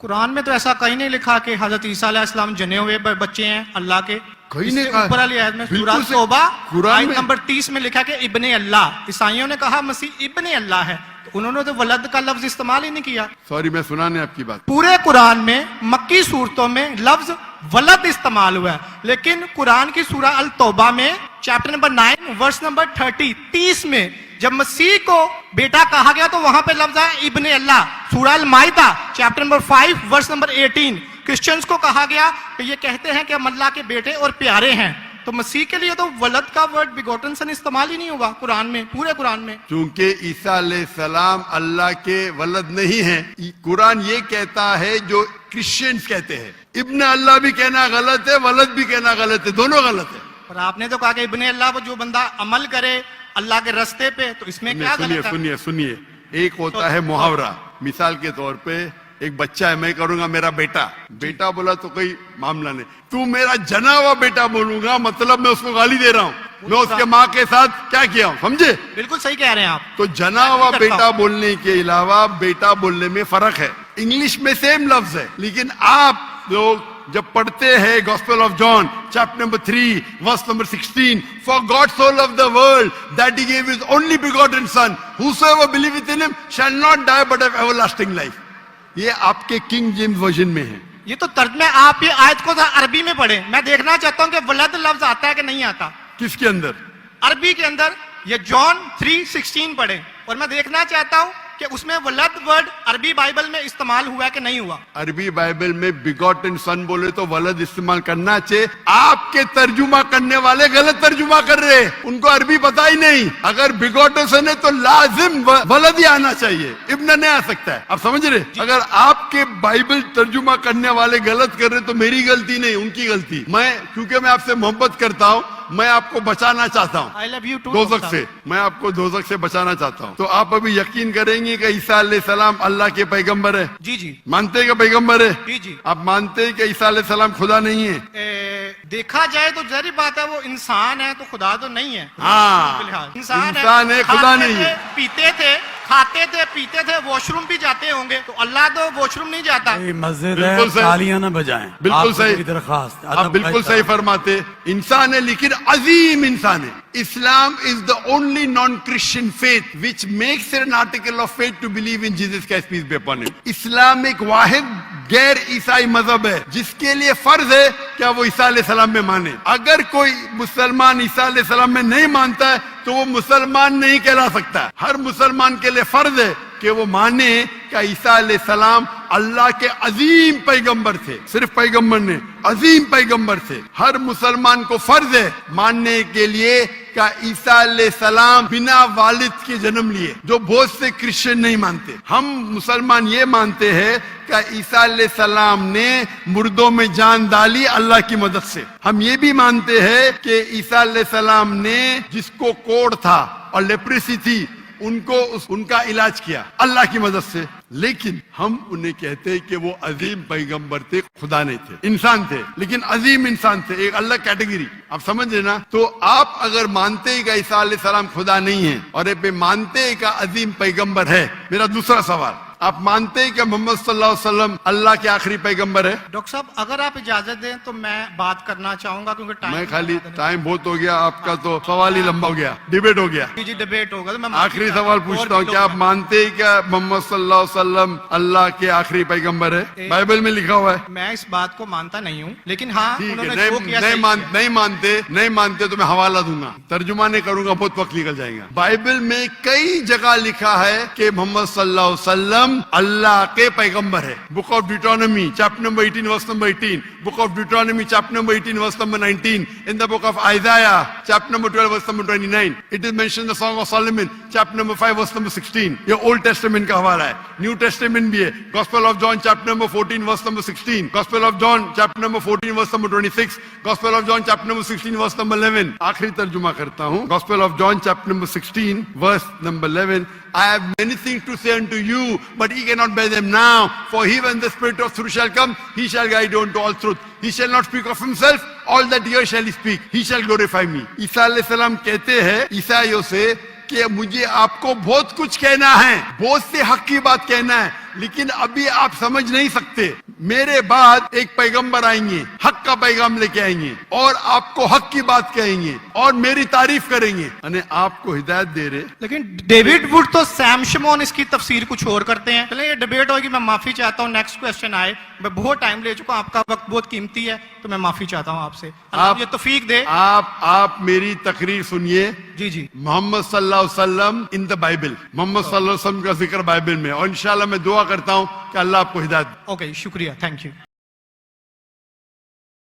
قرآن میں تو ایسا کہیں نہیں لکھا کہ حضرت عیسیٰ علیہ السلام جنے ہوئے بچے ہیں اللہ کے. کہیں نہیں کہا. اوپر والی آیت میں سورہ توبہ آیت نمبر 30 میں لکھا کہ ابن اللہ. عیسائیوں نے کہا مسیح ابن اللہ ہے, تو انہوں نے تو ولد کا لفظ استعمال ہی نہیں کیا. سوری میں سنانے آپ کی بات. پورے قرآن میں مکی صورتوں میں لفظ ولد استعمال ہوا ہے, لیکن قرآن کی سورہ التوبہ میں چیپٹر نمبر 9 ورس نمبر 30 میں جب مسیح کو بیٹا کہا گیا تو وہاں پہ لفظ ہے ابن اللہ. سورہ المائدہ chapter number 5 verse number 18 Christians کو کہا گیا کہ یہ کہتے ہیں کہ ہم اللہ کے بیٹے اور پیارے ہیں, تو مسیح کے لیے تو ولد کا ورڈ بیگوٹن سن استعمال ہی نہیں ہوا قرآن میں, پورے قرآن میں. چونکہ عیسیٰ علیہ السلام اللہ کے ولد نہیں ہیں. قرآن یہ کہتا ہے جو کرسچنز کہتے ہیں. ابن اللہ بھی کہنا غلط ہے, ولد بھی کہنا غلط ہے, دونوں غلط ہے. اور آپ نے تو کہا کہ ابن اللہ کو جو بندہ عمل کرے اللہ کے رستے پہ, تو اس میں کیا غلط ہے؟ سنیے ایک ہوتا ہے محاورہ. مثال کے طور پہ ایک بچہ ہے, میں کروں گا میرا بیٹا. بیٹا بولا تو کوئی معاملہ نہیں. تو میرا جنا ہوا بیٹا بولوں گا مطلب میں اس کو گالی دے رہا ہوں, میں اس کے ماں کے ساتھ کیا کیا ہوں, سمجھے؟ بالکل صحیح کہہ رہے ہیں آپ. تو جنا ہوا بیٹا بولنے کے علاوہ بیٹا بولنے میں فرق ہے. انگلش میں سیم لفظ ہے, لیکن آپ لوگ جب پڑھتے ہیں gospel of John chapter number 3 verse number 16, for God so loved the world that he gave his only begotten son, whosoever believeth in him shall not die but have everlasting life. یہ آپ کے king James version میں ہے. یہ تو ترجمہ آپ یہ آیت کو عربی میں پڑھیں. میں دیکھنا چاہتا ہوں کہ ولد لفظ آتا ہے کہ نہیں آتا. کس کے اندر؟ عربی کے اندر. یہ جان 3:16 پڑھیں, اور میں دیکھنا چاہتا ہوں کہ اس میں ولد ورڈ عربی بائبل میں استعمال ہوا ہے کہ نہیں ہوا. عربی بائبل میں بیگوٹن سن بولے تو ولد استعمال کرنا چاہیے. آپ کے ترجمہ کرنے والے غلط ترجمہ کر رہے ہیں, ان کو عربی پتا ہی نہیں. اگر بیگوٹن سن ہے تو لازم ولد ہی آنا چاہیے, ابن نہیں آ سکتا ہے. آپ سمجھ رہے؟ اگر آپ کے بائبل ترجمہ کرنے والے غلط کر رہے تو میری غلطی نہیں, ان کی غلطی. میں کیونکہ میں آپ سے محبت کرتا ہوں, میں آپ کو بچانا چاہتا ہوں I love you too, دوزخ سے. میں آپ کو دوزخ سے بچانا چاہتا ہوں. تو آپ ابھی یقین کریں گے کہ عیسیٰ علیہ السلام اللہ کے پیغمبر ہے؟ جی مانتے ہیں کہ پیغمبر ہے؟ جی. آپ مانتے ہیں کہ عیسیٰ علیہ السلام خدا نہیں ہے؟ دیکھا جائے تو ظاہر بات ہے وہ انسان ہے تو خدا تو نہیں ہے. ہاں انسان ہے, خدا نہیں ہے. پیتے تھے, کھاتے تھے, پیتے تھے, واش روم بھی جاتے ہوں گے, تو اللہ تو واش روم نہیں جاتا. مسجد ہے, تالیاں نہ بجائیں. بالکل صحیح درخواست, آپ بالکل صحیح فرماتے. انسان ہے لیکن عظیم انسان ہے. Islam is the only non-Christian faith which makes it an article of faith to believe in Jesus Christ, peace be upon him. اسلام ایک واحد غیر عیسائی مذہب ہے جس کے لیے فرض ہے کیا وہ عیسیٰ علیہ السلام میں مانے. اگر کوئی مسلمان عیسیٰ علیہ السلام میں نہیں مانتا ہے تو وہ مسلمان نہیں کہلا سکتا. ہر مسلمان کے لیے فرض ہے کہ وہ مانے کہ عیسیٰ علیہ السلام اللہ کے عظیم پیغمبر تھے. صرف پیغمبر نے, عظیم پیغمبر تھے. ہر مسلمان کو فرض ہے ماننے کے لیے کہ عیسیٰ علیہ السلام بنا والد کے جنم لیے, جو بہت سے کرسچن نہیں مانتے. ہم مسلمان یہ مانتے ہیں کہ عیسیٰ علیہ السلام نے مردوں میں جان ڈالی اللہ کی مدد سے. ہم یہ بھی مانتے ہیں کہ عیسیٰ علیہ السلام نے جس کو کوڑ تھا اور لیپریسی تھی ان کا علاج کیا اللہ کی مدد سے. لیکن ہم انہیں کہتے ہیں کہ وہ عظیم پیغمبر تھے, خدا نہیں تھے, انسان تھے لیکن عظیم انسان تھے, ایک الگ کیٹیگری. آپ سمجھ رہے نا؟ تو آپ اگر مانتے ہیں کہ عیسیٰ علیہ السلام خدا نہیں ہے اور مانتے ہیں کہ عظیم پیغمبر ہے, میرا دوسرا سوال, آپ مانتے ہیں کہ محمد صلی اللہ علیہ وسلم اللہ کے آخری پیغمبر ہے؟ ڈاکٹر صاحب اگر آپ اجازت دیں تو میں بات کرنا چاہوں گا, کیونکہ میں خالی ٹائم بہت ہو گیا, آپ کا تو سوال ہی لمبا ہو گیا, ڈیبیٹ ہو گیا. جی ڈیبیٹ ہوگا. تو میں آخری سوال پوچھتا ہوں, کیا آپ مانتے ہیں کہ محمد صلی اللہ علیہ وسلم اللہ کے آخری پیغمبر ہے؟ بائبل میں لکھا ہوا ہے. میں اس بات کو مانتا نہیں ہوں, لیکن ہاں ٹھیک ہے, نہیں مانتے تو میں حوالہ دوں گا, ترجمہ نہیں کروں گا, بہت وقت نکل جائے گا. بائبل میں کئی جگہ لکھا ہے کہ محمد صلی اللہ علیہ وسلم اللہ کے پیغمبر ہے. Book of Deuteronomy chapter number 18 verse number 18, book of Deuteronomy chapter number 18 verse number 19, in the book of Isaiah chapter number 12 verse number 29, it is mentioned in the Song of Solomon chapter number 5 verse number 16. یہ Old Testament کا حوالہ ہے, New Testament بھی ہے. Gospel of John chapter number 14 verse number 16, Gospel of John chapter number 14 verse number 26, Gospel of John chapter number 16 verse number 11. آخری ترجمہ کرتا ہوں, Gospel of John chapter number 16 verse number 11. I have many things to say unto you, but ye cannot bear them now. For he, when the Spirit of truth shall come, he shall guide you unto all truth. He shall not speak of himself, all that he shall speak. He shall glorify me. عیسیٰ علیہ السلام کہتے ہیں عیسائیوں سے کہ مجھے آپ کو بہت کچھ کہنا ہے, بہت سے حق کی بات کہنا ہے, لیکن ابھی آپ سمجھ نہیں سکتے. میرے بعد ایک پیغمبر آئیں گے, حق کا پیغام لے کے آئیں گے, اور آپ کو حق کی بات کہیں گے اور میری تعریف کریں گے. یعنی آپ کو ہدایت دے رہے. لیکن ڈیوڈ وڈ تو سیم شمون اس کی تفسیر کچھ اور کرتے ہیں. چلیں یہ ڈیبیٹ ہوگی, میں معافی چاہتا ہوں. نیکسٹ کوسچن آئے. میں بہت ٹائم لے چکا ہوں, آپ کا وقت بہت قیمتی ہے, تو میں معافی چاہتا ہوں آپ سے. آپ یہ توفیق دے. آپ میری تقریر سنیے. جی جی. محمد صلی اللہ علیہ وسلم ان دا بائبل, محمد صلی اللہ علیہ وسلم کا ذکر بائبل میں, اور انشاءاللہ میں دعا کرتا ہوں کہ اللہ آپ کو ہدایت دے. اوکے, شکریہ, تھینک یو.